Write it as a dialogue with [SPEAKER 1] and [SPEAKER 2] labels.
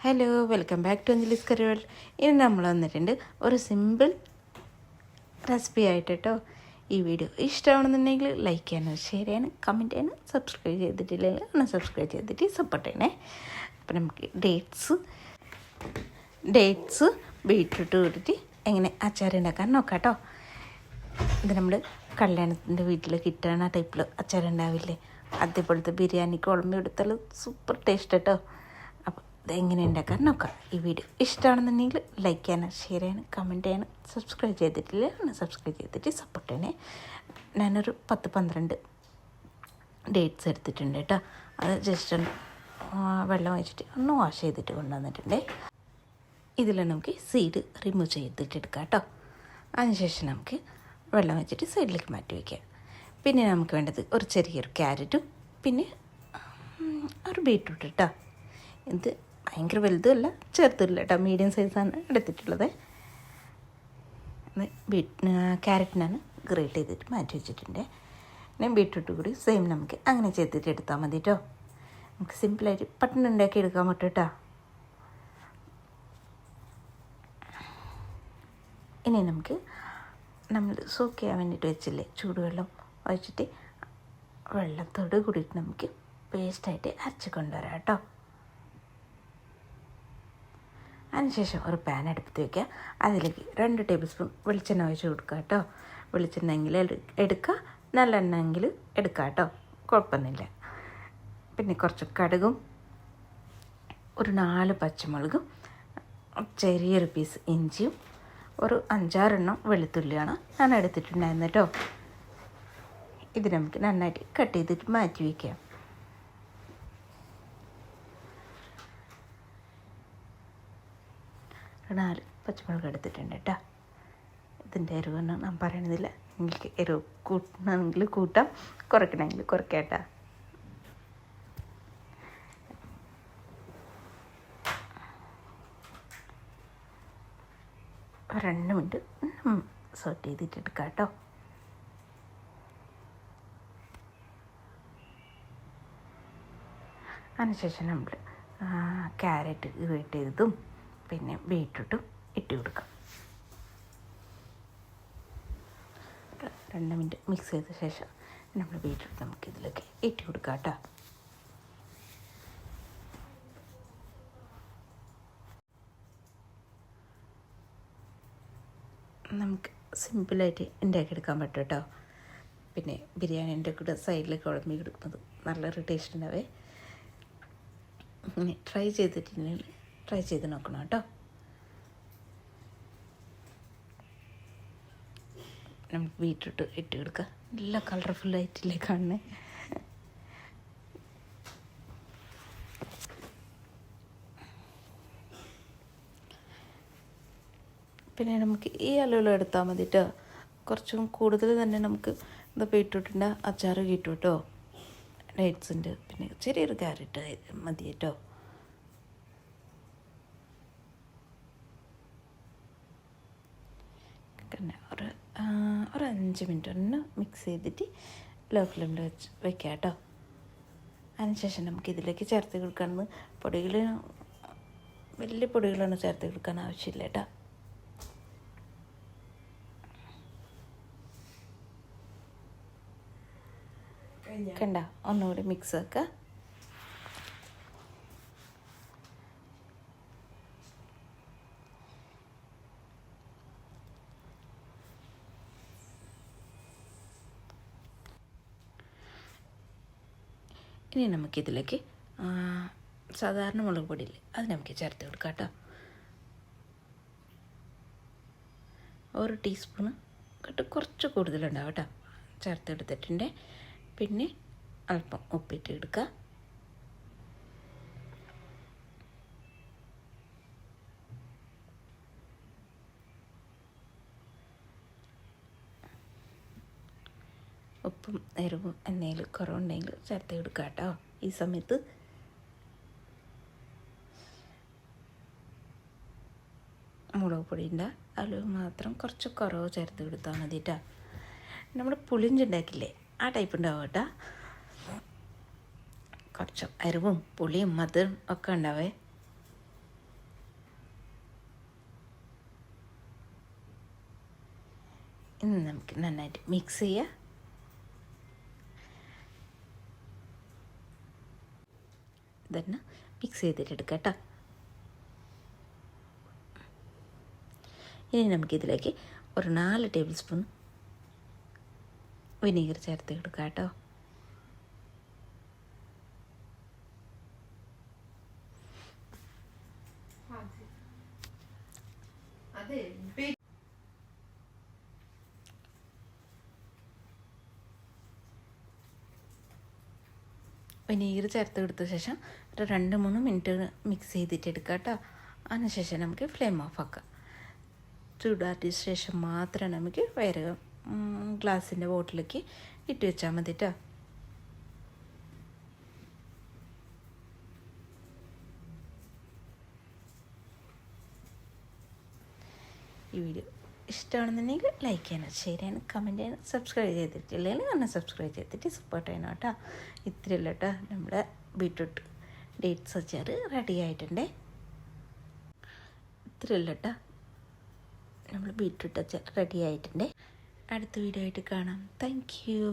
[SPEAKER 1] Hello, welcome back to Anjali's curry world. ഇനി നമ്മൾ വന്നിട്ടുണ്ട് ഒരു സിമ്പിൾ റെസിപ്പി ആയിട്ട് കേട്ടോ. ഈ വീഡിയോ ഇഷ്ടമാണെന്നുണ്ടെങ്കിൽ ലൈക്ക് ചെയ്യാനും ഷെയർ ചെയ്യാനും കമൻറ്റ് ചെയ്യാനും സബ്സ്ക്രൈബ് ചെയ്തിട്ടില്ലെങ്കിൽ ഒന്ന് സബ്സ്ക്രൈബ് ചെയ്തിട്ട് സപ്പോർട്ട് ചെയ്യണേ. അപ്പം നമുക്ക് ഡേറ്റ്സ് ബീറ്റ്റൂട്ട് കൂട്ടിയിട്ട് എങ്ങനെ അച്ചാർ ഉണ്ടാക്കാൻ നോക്കാം കേട്ടോ. ഇത് നമ്മൾ കല്യാണത്തിൻ്റെ വീട്ടിൽ കിട്ടുന്ന ടൈപ്പിൽ അച്ചാർ ഉണ്ടാവില്ലേ, അതേപോലത്തെ ബിരിയാണി കുഴമ്പ് എടുത്താൽ സൂപ്പർ ടേസ്റ്റ് കേട്ടോ. അപ്പോൾ ഇതെങ്ങനെ ഉണ്ടാക്കാൻ നോക്കാം. ഈ വീഡിയോ ഇഷ്ടമാണെന്നുണ്ടെങ്കിൽ ലൈക്ക് ചെയ്യാനും ഷെയർ ചെയ്യാനും കമൻറ്റ് ചെയ്യാനും സബ്സ്ക്രൈബ് ചെയ്തിട്ടില്ല ഒന്ന് സബ്സ്ക്രൈബ് ചെയ്തിട്ട് സപ്പോർട്ട് ചെയ്യണേ. ഞാനൊരു 10-12 ഡേറ്റ്സ് എടുത്തിട്ടുണ്ട് കേട്ടോ. അത് ജസ്റ്റ് ഒന്ന് വെള്ളം ഒഴിച്ചിട്ട് ഒന്ന് വാഷ് ചെയ്തിട്ട് കൊണ്ടുവന്നിട്ടുണ്ട്. ഇതിൽ നമുക്ക് സീഡ് റിമൂവ് ചെയ്തിട്ടെടുക്കാം കേട്ടോ. അതിനുശേഷം നമുക്ക് വെള്ളം വെച്ചിട്ട് സൈഡിലേക്ക് മാറ്റി വയ്ക്കാം. പിന്നെ നമുക്ക് വേണ്ടത് ഒരു ചെറിയൊരു ക്യാരറ്റും പിന്നെ ഒരു ബീറ്റ്റൂട്ട് കേട്ടോ. ഇത് ഭയങ്കര വലുതുമല്ല ചെറുതുമില്ല കേട്ടോ, മീഡിയം സൈസാണ് എടുത്തിട്ടുള്ളത്. ക്യാരറ്റിനാണ് ഗ്രേറ്റ് ചെയ്തിട്ട് മാറ്റി വെച്ചിട്ടുണ്ട്. പിന്നെ ബീറ്റ്റൂട്ട് കൂടി സെയിം നമുക്ക് അങ്ങനെ ചെയ്തിട്ട് എടുത്താൽ മതി കേട്ടോ. നമുക്ക് സിമ്പിളായിട്ട് പെട്ടെന്ന് ഉണ്ടാക്കി എടുക്കാൻ പറ്റും കേട്ടോ. ഇനി നമുക്ക് നമ്മൾ സോക്ക് ചെയ്യാൻ വേണ്ടിയിട്ട് വെച്ചില്ലേ ചൂടുവെള്ളം ഒഴിച്ചിട്ട് വെള്ളത്തോട് കൂടിയിട്ട് നമുക്ക് പേസ്റ്റായിട്ട് അരച്ച് കൊണ്ടുവരാം കേട്ടോ. അതിനുശേഷം ഒരു പാൻ അടുപ്പത്ത് വയ്ക്കുക. അതിലേക്ക് 2 ടേബിൾ സ്പൂൺ വെളിച്ചെണ്ണ ഒഴിച്ച് കൊടുക്കുക കേട്ടോ. വെളിച്ചെണ്ണയെങ്കിൽ എടുക്കുക, നല്ലെണ്ണമെങ്കിൽ എടുക്കുക കേട്ടോ, കുഴപ്പമൊന്നുമില്ല. പിന്നെ കുറച്ച് കടുകും ഒരു 4 പച്ചമുളകും ചെറിയൊരു പീസ് ഇഞ്ചിയും ഒരു 5-6 എണ്ണം വെളുത്തുള്ളിയാണ് ഞാൻ എടുത്തിട്ടുണ്ടായിരുന്നു കേട്ടോ. ഇത് നമുക്ക് നന്നായിട്ട് കട്ട് ചെയ്തിട്ട് മാറ്റി വയ്ക്കാം. ഒരു 4 പച്ചമുളക് എടുത്തിട്ടുണ്ട് കേട്ടോ. ഇതിൻ്റെ എരിവൊന്നും ഞാൻ പറയണതില്ല, നിങ്ങൾക്ക് എരിവ് കൂട്ടണമെങ്കിൽ കൂട്ടാം, കുറയ്ക്കണമെങ്കിൽ കുറയ്ക്കാം കേട്ടോ. ഒരു 2 മിനിറ്റ് സോട്ട് ചെയ്തിട്ടെടുക്കാം കേട്ടോ. അതിനുശേഷം നമ്മൾ ക്യാരറ്റ് ഗ്രേറ്റ് ചെയ്തതും പിന്നെ ബീറ്റ്റൂട്ടും ഇട്ട് കൊടുക്കാം. 2 മിനിറ്റ് മിക്സ് ചെയ്ത ശേഷം നമ്മൾ ബീറ്റ്റൂട്ട് നമുക്ക് ഇതിലേക്ക് ഇട്ട് കൊടുക്കാം കേട്ടോ. നമുക്ക് സിമ്പിളായിട്ട് ഉണ്ടാക്കിയെടുക്കാൻ പറ്റും കേട്ടോ. പിന്നെ ബിരിയാണീൻ്റെ കൂടെ സൈഡിലേക്ക് കുഴമ്പി കൊടുക്കുന്നത് നല്ലൊരു ടേസ്റ്റ് ഉണ്ടാവേ. ഇങ്ങനെ ട്രൈ ചെയ്ത് നോക്കണം കേട്ടോ. നമുക്ക് ബീറ്റ്റൂട്ട് ഇട്ട് കൊടുക്കുക. നല്ല കളർഫുള്ളായിട്ടില്ലേ കാണുന്നത്. പിന്നെ നമുക്ക് ഈ അളവിൽ എടുത്താൽ മതി കേട്ടോ. കുറച്ചും കൂടുതൽ തന്നെ നമുക്ക് എന്താ ബീറ്റ്റൂട്ടിൻ്റെ അച്ചാർ കിട്ടും കേട്ടോ. ഡേറ്റ്സിൻ്റെ പിന്നെ ചെറിയൊരു ക്യാരറ്റ് മതി കേട്ടോ. പിന്നെ ഒരു 5 മിനിറ്റ് ഒന്ന് മിക്സ് ചെയ്തിട്ട് ലോ ഫ്ലെയിമിൽ വയ്ക്കാം കേട്ടോ. അതിനുശേഷം നമുക്ക് ഇതിലേക്ക് ചേർത്ത് കൊടുക്കാമെന്ന് പൊടികൾ വലിയ പൊടികളൊന്നും ചേർത്ത് കൊടുക്കാൻ ആവശ്യമില്ല കേട്ടോ. കണ്ട ഒന്നുകൂടി മിക്സ് ആക്കുക. ഇനി നമുക്കിതിലേക്ക് സാധാരണ മുളക് പൊടിയില്ലേ അത് നമുക്ക് ചേർത്ത് കൊടുക്കാം കേട്ടോ. 1 ടീസ്പൂണ് കുറച്ച് കൂടുതലുണ്ടാവും കേട്ടോ ചേർത്ത് എടുത്തിട്ടുണ്ട്. പിന്നെ അല്പം ഉപ്പിട്ട് എടുക്കുക. ഉപ്പും എരിവും എന്തെങ്കിലും കുറവുണ്ടെങ്കിൽ ചേർത്ത് കൊടുക്കുക കേട്ടോ. ഈ സമയത്ത് മുളക് പൊടിൻ്റെ അളവ് മാത്രം കുറച്ച് കുറവ് ചേർത്ത് കൊടുത്താൽ മതി കേട്ടോ. നമ്മൾ പുളിഞ്ചുണ്ടാക്കില്ലേ ആ ടൈപ്പ് ഉണ്ടാവും കേട്ടോ. കുറച്ച് എരിവും പുളിയും മധുരം ഒക്കെ ഉണ്ടാവേ. ഇനി നമുക്ക് നന്നായിട്ട് മിക്സ് ചെയ്യാം. ഇതന്നെ മിക്സ് ചെയ്തിട്ടെടുക്കാം കേട്ടോ. ഇനി നമുക്കിതിലേക്ക് ഒരു 4 ടേബിൾ സ്പൂൺ വിനീഗർ ചേർത്ത് കൊടുക്കാം കേട്ടോ. വിനീഗർ ചേർത്ത് കൊടുത്ത ശേഷം ഒരു 2-3 മിനിറ്റ് മിക്സ് ചെയ്തിട്ടെടുക്കാം കേട്ടോ. അതിനുശേഷം നമുക്ക് ഫ്ലെയിം ഓഫ് ആക്കാം. ചൂടാറ്റിയ ശേഷം മാത്രം നമുക്ക് വേറെ ഗ്ലാസിൻ്റെ ബോട്ടിലേക്ക് ഇട്ട് വെച്ചാൽ മതി കേട്ടോ. ഈ വീഡിയോ ഇഷ്ടമാണെന്നുണ്ടെങ്കിൽ ലൈക്ക് ചെയ്യാനും ഷെയർ ചെയ്യാനും കമൻറ്റ് ചെയ്യാനും സബ്സ്ക്രൈബ് ചെയ്തിട്ടില്ലെങ്കിൽ ഒന്ന് സബ്സ്ക്രൈബ് ചെയ്തിട്ട് സപ്പോർട്ട് ചെയ്യണം കേട്ടോ. ഇത്രയല്ല കേട്ടോ, നമ്മുടെ ബീട്രൂട്ട് ഡേറ്റ്സ് അച്ചാർ റെഡി ആയിട്ടുണ്ടേ. ഇത്രയല്ല കേട്ടോ, നമ്മൾ ബീട്രൂട്ട് അച്ചാർ റെഡി ആയിട്ടുണ്ട്. അടുത്ത വീഡിയോ ആയിട്ട് കാണാം. Thank you.